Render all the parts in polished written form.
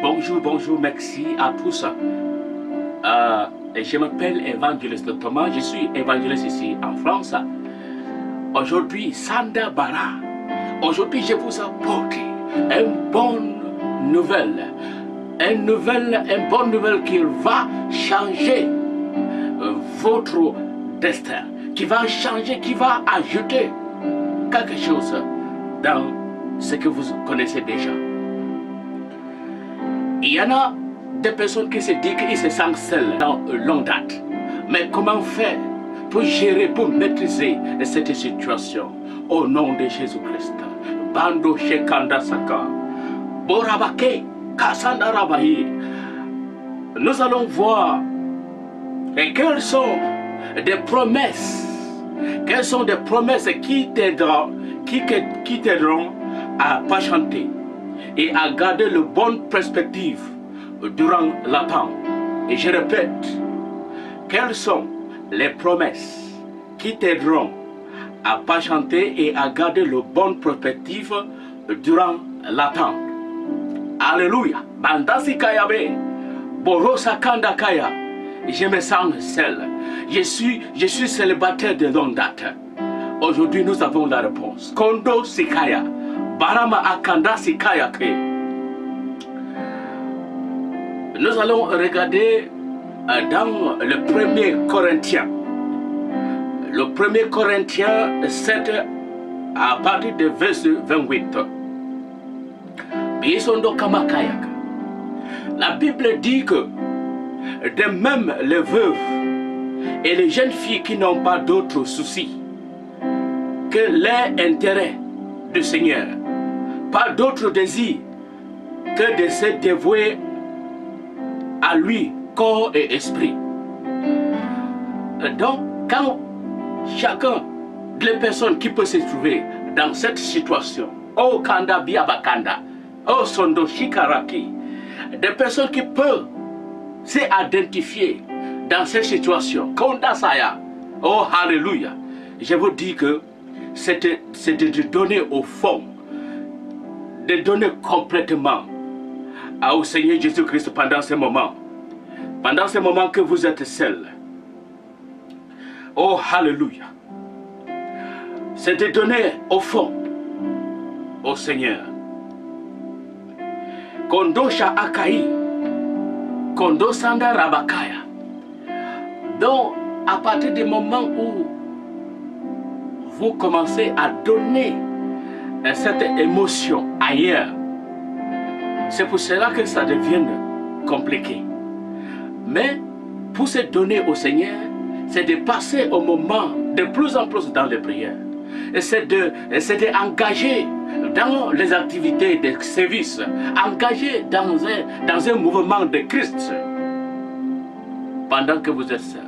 Bonjour, bonjour, merci à tous. Je m'appelle Évangéliste Thomas, je suis évangéliste ici en France. Aujourd'hui, Sanda Bara. Aujourd'hui, je vous apporte une bonne nouvelle. Une bonne nouvelle qui va changer votre destin, qui va changer, qui va ajouter quelque chose dans ce que vous connaissez déjà. Il y en a des personnes qui se disent qu'ils se sentent seuls dans longue date. Mais comment faire pour gérer, pour maîtriser cette situation au nom de Jésus-Christ? Bando Shekanda Saka, Borabake, Kasanda Rabahi. Nous allons voir quelles sont des promesses. Quelles sont des promesses qui t'aideront à patienter et à garder la bonne perspective durant l'attente. Et je répète, quelles sont les promesses qui t'aideront à patienter et à garder la bonne perspective durant l'attente. Alléluia. Bandasi Kayabe, Borosa Kanda Kaya. Je me sens seul. Je suis célibataire de longue date. Aujourd'hui, nous avons la réponse. Kondo Sikaya. Barama Akanda Sikaya. Nous allons regarder dans le 1er Corinthiens. Le 1er Corinthiens 7 à partir de verset 28. La Bible dit que de même les veuves et les jeunes filles qui n'ont pas d'autres soucis que leur intérêt du Seigneur, pas d'autre désir que de se dévouer à lui, corps et esprit. Donc, quand chacun des personnes qui peut se trouver dans cette situation, oh Kanda Biabakanda, oh Sondo Shikaraki, des personnes qui peuvent s'identifier dans cette situation, Konda Saya, oh Alléluia, je vous dis que c'est de donner au fond, de donner complètement au Seigneur Jésus-Christ pendant ce moment. Pendant ce moment que vous êtes seul. Oh, Alléluia. C'est de donner au fond au Seigneur. Kondosha Akai. Kondosanda Rabakaya. Donc, à partir du moment où vous commencez à donner cette émotion ailleurs, c'est pour cela que ça devient compliqué. Mais pour se donner au Seigneur, c'est de passer au moment de plus en plus dans les prières. Et c'est d'engager dans les activités de service, engager dans un mouvement de Christ. Pendant que vous êtes seul,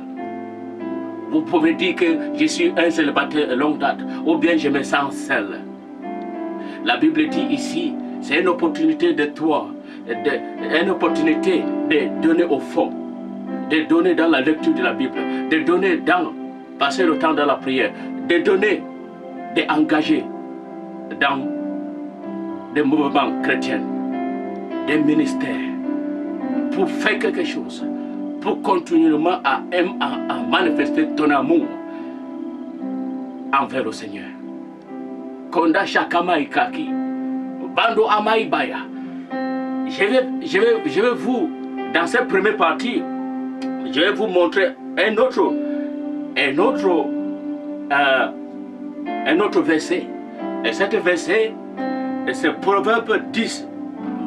vous pouvez dire que je suis un célibataire de longue date, ou bien je me sens seul. La Bible dit ici, c'est une opportunité de toi, une opportunité de donner au fond, de donner dans la lecture de la Bible, de donner dans, passer le temps dans la prière, de donner, d'engager dans des mouvements chrétiens, des ministères, pour faire quelque chose, pour continuellement à manifester ton amour envers le Seigneur. Konda Shakama Ikaki. Bando Amaïbaya. Je vais vous, dans cette première partie, je vais vous montrer un autre verset. Et cet verset, c'est Proverbe 10,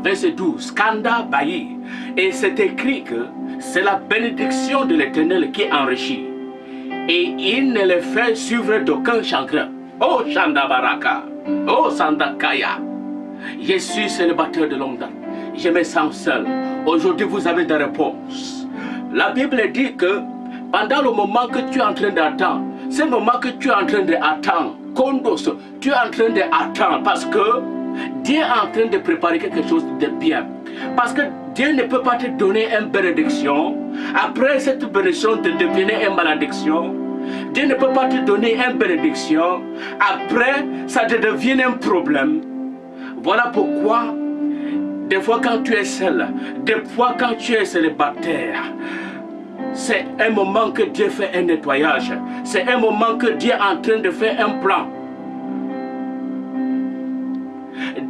verset 12, Skanda Bayi. Et c'est écrit que c'est la bénédiction de l'Éternel qui enrichit. Et il ne le fait suivre d'aucun chagrin. Oh Shanda Baraka, oh Sandakaya. Je suis célibataire de longue date. Je me sens seul. Aujourd'hui, vous avez des réponses. La Bible dit que pendant le moment que tu es en train d'attendre, c'est le moment que tu es en train d'attendre, Kondos, tu es en train d'attendre parce que Dieu est en train de préparer quelque chose de bien. Parce que Dieu ne peut pas te donner une bénédiction. Après cette bénédiction de devenir une malédiction. Dieu ne peut pas te donner une bénédiction. Après, ça te devient un problème. Voilà pourquoi Des fois quand tu es seul, des fois quand tu es célibataire, c'est un moment que Dieu fait un nettoyage. C'est un moment que Dieu est en train de faire un plan.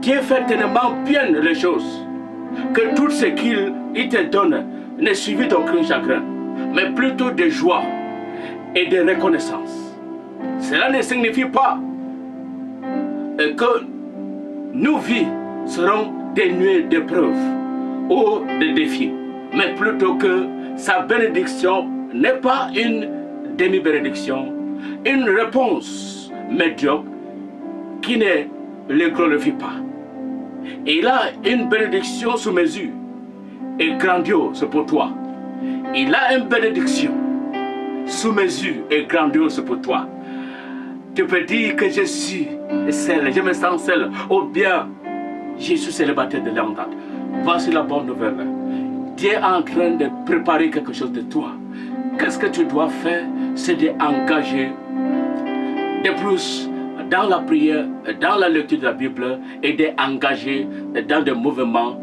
Dieu fait tellement bien les choses que tout ce qu'il te donne n'est suivi d'aucun chagrin, mais plutôt de joie et de reconnaissance. Cela ne signifie pas que nos vies seront dénuées d'épreuves ou de défis, mais plutôt que sa bénédiction n'est pas une demi-bénédiction, une réponse médiocre qui ne le glorifie pas. Il a une bénédiction sous mesure et grandiose pour toi. Il a une bénédiction sous mesure et grandiose pour toi. Tu peux dire que je suis seul, je me sens seul, ou bien je suis célibataire de longue date. Voici la bonne nouvelle. Dieu est en train de préparer quelque chose de toi. Qu'est-ce que tu dois faire? C'est d'engager de plus dans la prière, dans la lecture de la Bible et d'engager dans des mouvements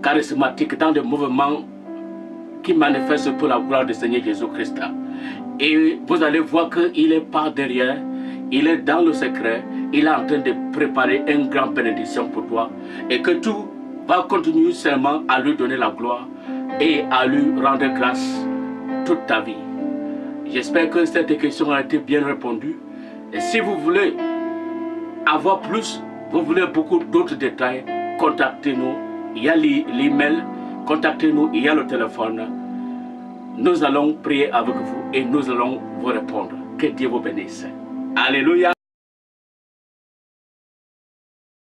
charismatiques, dans des mouvements qui manifestent pour la gloire du Seigneur Jésus-Christ. Et vous allez voir qu'il est par derrière, il est dans le secret, il est en train de préparer une grande bénédiction pour toi et que tout va continuer seulement à lui donner la gloire et à lui rendre grâce toute ta vie. J'espère que cette question a été bien répondue. Et si vous voulez avoir plus, vous voulez beaucoup d'autres détails, contactez-nous. Il y a l'email, contactez-nous, il y a le téléphone. Nous allons prier avec vous et nous allons vous répondre. Que Dieu vous bénisse. Alléluia.